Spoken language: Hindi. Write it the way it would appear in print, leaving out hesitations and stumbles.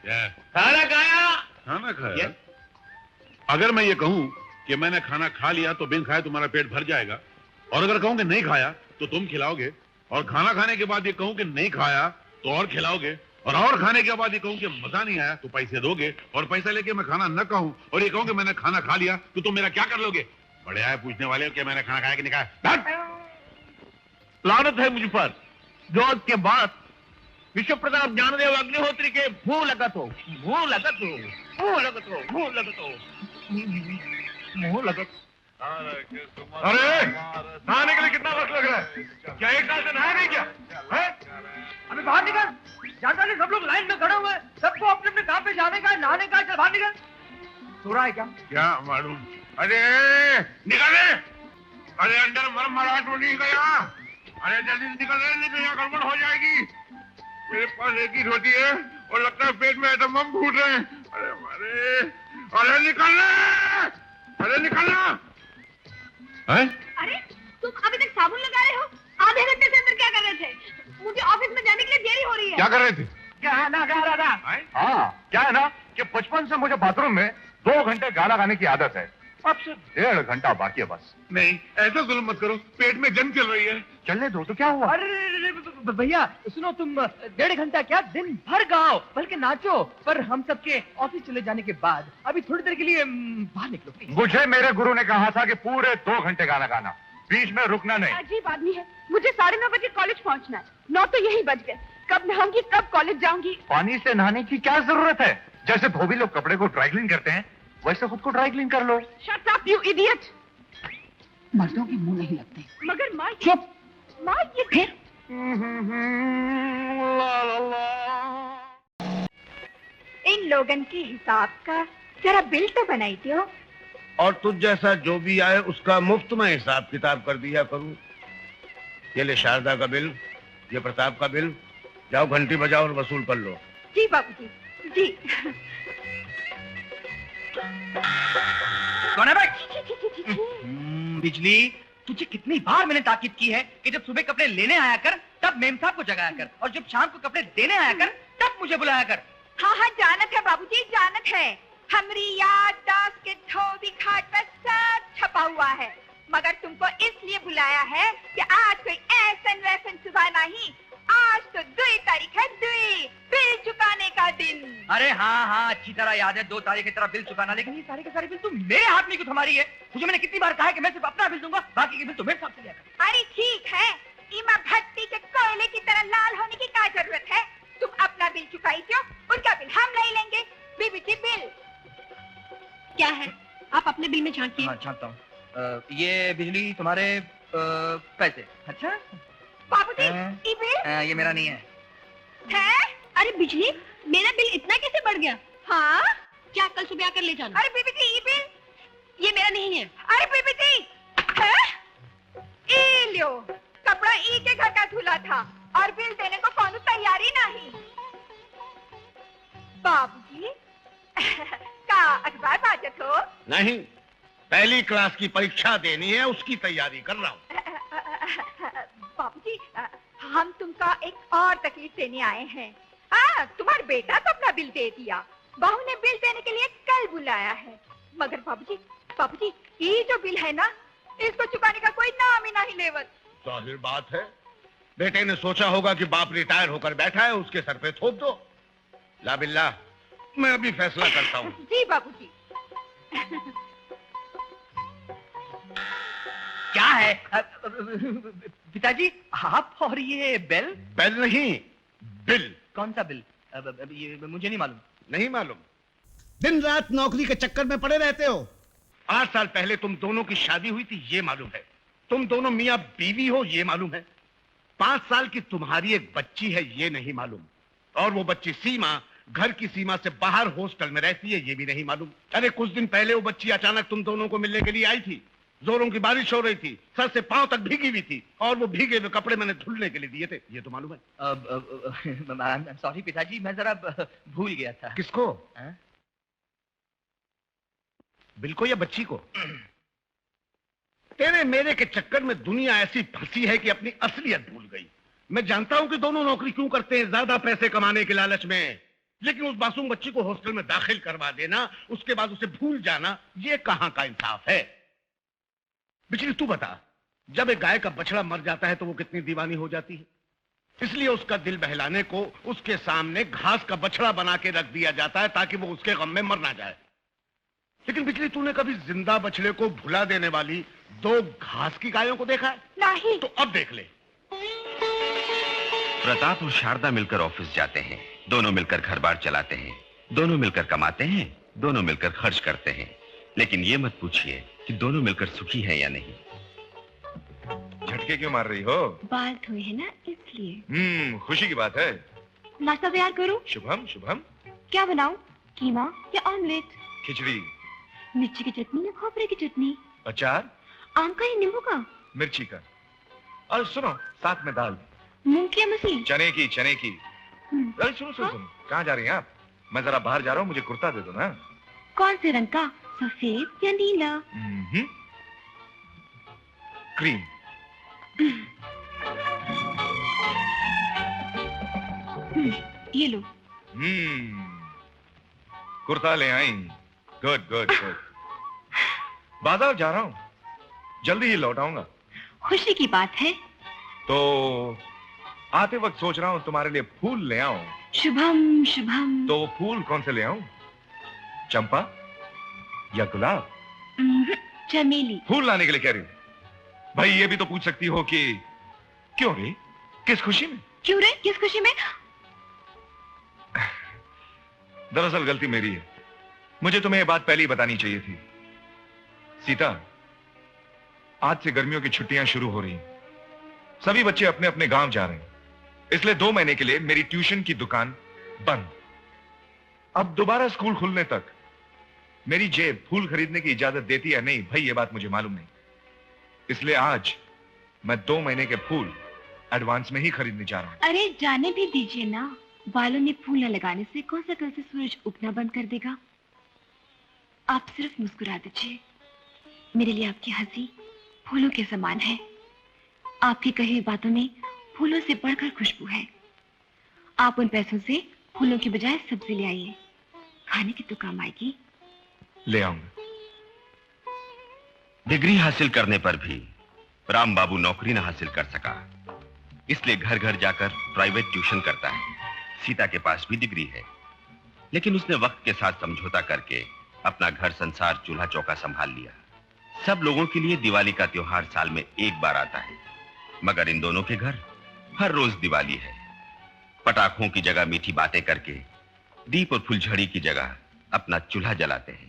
क्या? खाना खाया? खाना खाया? अगर मैं ये कहूं कि मैंने खाना खा लिया तो बिन खाए तुम्हारा पेट भर जाएगा, और अगर कहूं कि नहीं खाया तो तुम खिलाओगे, और खाना खाने के बाद ये कहूं कि नहीं खाया तो और खिलाओगे, और खाने के बाद ये कहूं कि मजा नहीं आया तो पैसे दोगे, और पैसा लेके मैं खाना न कहूं और ये कहूं कि मैंने खाना खा लिया तो तुम मेरा क्या कर लोगे? बड़े आए पूछने वाले हो कि मैंने खाना खाया कि नहीं खाया। लानत है मुझ पर जो आज के बाद विश्व प्रताप ज्ञानदेव अग्निहोत्री के मुंह लगत हो, मुंह लगत हो, मुंह लगत हो, मुंह लगत हो, मुंह लगत। अरे नहाने के लिए कितना वक्त लग रहा है? क्या एक साल से नहाया नहीं क्या? अभी बाहर निकल। जानता नहीं सब लोग लाइन में खड़े हुए हैं, सबको अपने अपने काम पे जाने का है, नहाने का है, चल बाहर निकल। सो रहा है क्या? क्या मालूम। अरे निकले, अरे अंदर मरमराहट हो नहीं गया। अरे जल्दी निकल रहे, नहीं तो यहाँ गड़बड़ हो जाएगी। मेरे पास एक ही रोटी है और लगता है पेट में एकदम बम फूट रहे हैं। अरे अरे अरे निकलना, अरे निकलना। अरे तुम अभी तक साबुन लगा रहे हो? आधे घंटे से अंदर क्या कर रहे थे? मुझे ऑफिस में जाने के लिए देरी हो रही है। क्या कर रहे थे? क्या है ना गा रहा था? हाँ, क्या है ना कि बचपन से मुझे बाथरूम में 2 घंटे गाना गाने की आदत है। अब से 1.5 घंटा बाकी है बस। नहीं, ऐसा जुल्म मत करो, पेट में जंग चल रही है। चलने दो तो क्या हुआ? अरे भैया सुनो, तुम 1.5 घंटा क्या दिन भर गाओ, बल्कि नाचो, पर हम सबके ऑफिस चले जाने के बाद अभी थोड़ी देर के लिए बाहर निकलो प्लीज। मुझे मेरे गुरु ने कहा था कि पूरे 2 घंटे गाना गाना, बीच में रुकना नहीं। अजीब आदमी है। मुझे 9:30 बजे कॉलेज पहुंचना है। 9 तो यही बज गए। कब नहाऊंगी, कब कॉलेज जाऊंगी? पानी से नहाने की क्या जरूरत है? जैसे धोबी लोग कपड़े को ड्राई क्लीन करते हैं, वैसे खुद को ड्राई क्लीन कर लो। Shut up you idiot. मर्दों के मुंह नहीं लगते। मगर माँ चुप। माँ ये फिर इन लोगन के हिसाब का जरा बिल तो बनाई दो। और तुझ जैसा जो भी आए उसका मुफ्त में हिसाब किताब कर दिया करूं। ये ले शारदा का बिल, ये प्रताप का बिल, जाओ घंटी बजाओ और वसूल कर लो। जी बाबूजी, जी। कौन है भाई? बिजली, तुझे कितनी बार मैंने ताकीद की है कि जब सुबह कपड़े लेने आया कर तब मेम साहब को जगाया कर, और जब शाम को कपड़े देने आया कर तब मुझे बुलाया कर। हाँ हाँ जानत है बाबूजी, जानत है। हमारी याददाश्त के धोबी खाट पर सब छपा हुआ है, मगर तुमको इसलिए बुलाया है कि आज कोई ऐसन वैसन सुबह नहीं, आज तो 2 तारीख है, 2 बिल चुकाने का दिन। अरे हाँ हाँ अच्छी तरह याद है, 2 तारीख की तरह बिल चुकाना, लेकिन ये सारे के सारे बिल तुम मेरे हाथ में क्यों थमारी है? मुझे मैंने कितनी बार कहा है कि मैं सिर्फ अपना बिल दूंगा, बाकी के बिल तो मेरे साथ से लिया कर। अरे ठीक है, इमा भट्टी के कोयले की तरह लाल होने की क्या जरूरत है? तुम अपना बिल चुकाई क्यों? उनका बिल हम नहीं लेंगे। बीबीटी बिल क्या है? आप अपने बिल में झांकिए। हाँ झांकता हूँ। ये बिजली तुम्हारे पैसे। अच्छा बाबूजी, ये बिल ये मेरा नहीं है। है? अरे बिजली, मेरा बिल इतना कैसे बढ़ गया? हाँ, क्या कल सुबह आकर ले जाना? अरे बीबीटी, ये बिल ये मेरा नहीं है। अरे बीबीटी, ये लो, कपड़ा ई के घर का धुला था और बिल देने को कौन तैयारी नहीं। बाबूजी, का अखबार बाजत हो? नहीं, पहली क्लास की परीक्षा देनी है, उसकी तैयारी कर रहा हूँ। बाबूजी, हम तुमका एक और तकलीफ देने आए हैं। तुम्हारा बेटा तो अपना बिल दे दिया, बहू ने बिल देने के लिए कल बुलाया है, मगर बाबूजी बाबूजी ये जो बिल है ना, इसको चुकाने का कोई नाम ही नहीं लेवत। जाहिर बात है, बेटे ने सोचा होगा कि बाप रिटायर होकर बैठा है, उसके सर पे थोप दो। ला बिल्ला, मैं अभी फैसला करता हूँ। जी बाबूजी। क्या है पिताजी, आप और ये बेल? बेल नहीं, बिल। कौन सा बिल? ये मुझे नहीं मालूम। नहीं मालूम? दिन रात नौकरी के चक्कर में पड़े रहते हो। 8 साल पहले तुम दोनों की शादी हुई थी, ये मालूम है। तुम दोनों मियां बीवी हो, ये मालूम है। 5 साल की तुम्हारी एक बच्ची है, ये नहीं मालूम। और वो बच्ची सीमा घर की सीमा से बाहर हॉस्टल में रहती है, ये भी नहीं मालूम। अरे कुछ दिन पहले वो बच्ची अचानक तुम दोनों को मिलने के लिए आई थी। जोरों की बारिश हो रही थी, सर से पांव तक भीगी हुई थी, और वो भीगे हुए कपड़े मैंने धुलने के लिए दिए थे, ये तो मालूम है। सॉरी पिताजी, मैं जरा भूल गया था। किसको? बिल को या बच्ची को? तेरे मेरे के चक्कर में दुनिया ऐसी फंसी है कि अपनी असलियत भूल गई। मैं जानता हूं कि दोनों नौकरी क्यों करते हैं, ज्यादा पैसे कमाने के लालच में। लेकिन उस मासूम बच्ची को हॉस्टल में दाखिल करवा देना, उसके बाद उसे भूल जाना, ये कहां का इंसाफ है? बिजली तू बता, जब एक गाय का बछड़ा मर जाता है तो वो कितनी दीवानी हो जाती है। इसलिए उसका दिल बहलाने को उसके सामने घास का बछड़ा बना के रख दिया जाता है ताकि वो उसके गम में मर ना जाए। लेकिन बिजली तूने कभी जिंदा बछड़े को भुला देने वाली 2 घास की गायों को देखा है? नहीं। तो अब देख ले। प्रताप और शारदा मिलकर ऑफिस जाते हैं, दोनों मिलकर घर बार चलाते हैं, दोनों मिलकर कमाते हैं, दोनों मिलकर खर्च करते हैं। लेकिन ये मत पूछिए कि दोनों मिलकर सुखी हैं या नहीं। झटके क्यों मार रही हो? बाल धोए है ना इसलिए। खुशी की बात है। नाश्ता तैयार करूं? शुभम शुभम। क्या बनाऊं? कीमा या ऑमलेट? खिचड़ी। मिर्ची की चटनी या खोपरे की चटनी? अचार। आम का या नींबू का? मिर्ची का। और सुनो, साथ में दाल। मूंग की या मसूर? चने की। अरे सुनो, कहाँ जा रही हैं आप? मैं जरा बाहर जा रहा हूँ, मुझे कुर्ता दे दो ना। कौन से रंग का? सफेद या नीला? क्रीम। ये लो। कुर्ता ले आई। Good good good. बाजार जा रहा हूँ, जल्दी ही लौट आऊंगा। खुशी की बात है। तो आते वक्त सोच रहा हूँ तुम्हारे लिए फूल ले आऊं। शुभम शुभम। तो फूल कौन से ले आऊं? चंपा या गुलाब? चमेली। फूल लाने के लिए कह रही हूं। भाई ये भी तो पूछ सकती हो कि क्यों रे, किस खुशी में? क्यों रे, किस खुशी में? दरअसल गलती मेरी है, मुझे तुम्हें ये बात पहले ही बतानी चाहिए थी। सीता, आज से गर्मियों की छुट्टियां शुरू हो रही हैं। सभी बच्चे अपने अपने गांव जा रहे हैं, इसलिए 2 महीने के लिए मेरी ट्यूशन की दुकान बंद। अब दोबारा स्कूल खुलने तक मेरी जेब फूल खरीदने की इजाजत देती है नहीं, भाई ये बात मुझे मालूम नहीं। इसलिए आज मैं 2 महीने के फूल एडवांस में ही खरीदने जा रहा हूं। अरे जाने भी दीजिए ना, बालों में फूल न लगाने से कौन सा कल से सूरज उगना बंद कर देगा? आप सिर्फ मुस्कुरा दीजिए। मेरे लिए आपकी हंसी फूलों के समान है। आपकी कही हुई बातों में फूलों से बढ़कर खुशबू है। आप उन पैसों से फूलों की बजाय सब्जी ले आइए, खाने की तो काम आएगी। ले आऊंगा। डिग्री हासिल करने पर भी राम बाबू नौकरी न हासिल कर सका, इसलिए घर घर जाकर प्राइवेट ट्यूशन करता है। सीता के पास भी डिग्री है, लेकिन उसने वक्त के साथ समझौता करके अपना घर संसार चूल्हा चौका संभाल लिया। सब लोगों के लिए दिवाली का त्योहार साल में एक बार आता है, मगर इन दोनों के घर हर रोज दिवाली है। पटाखों की जगह मीठी बातें करके, दीप और फुलझड़ी की जगह अपना चूल्हा जलाते हैं।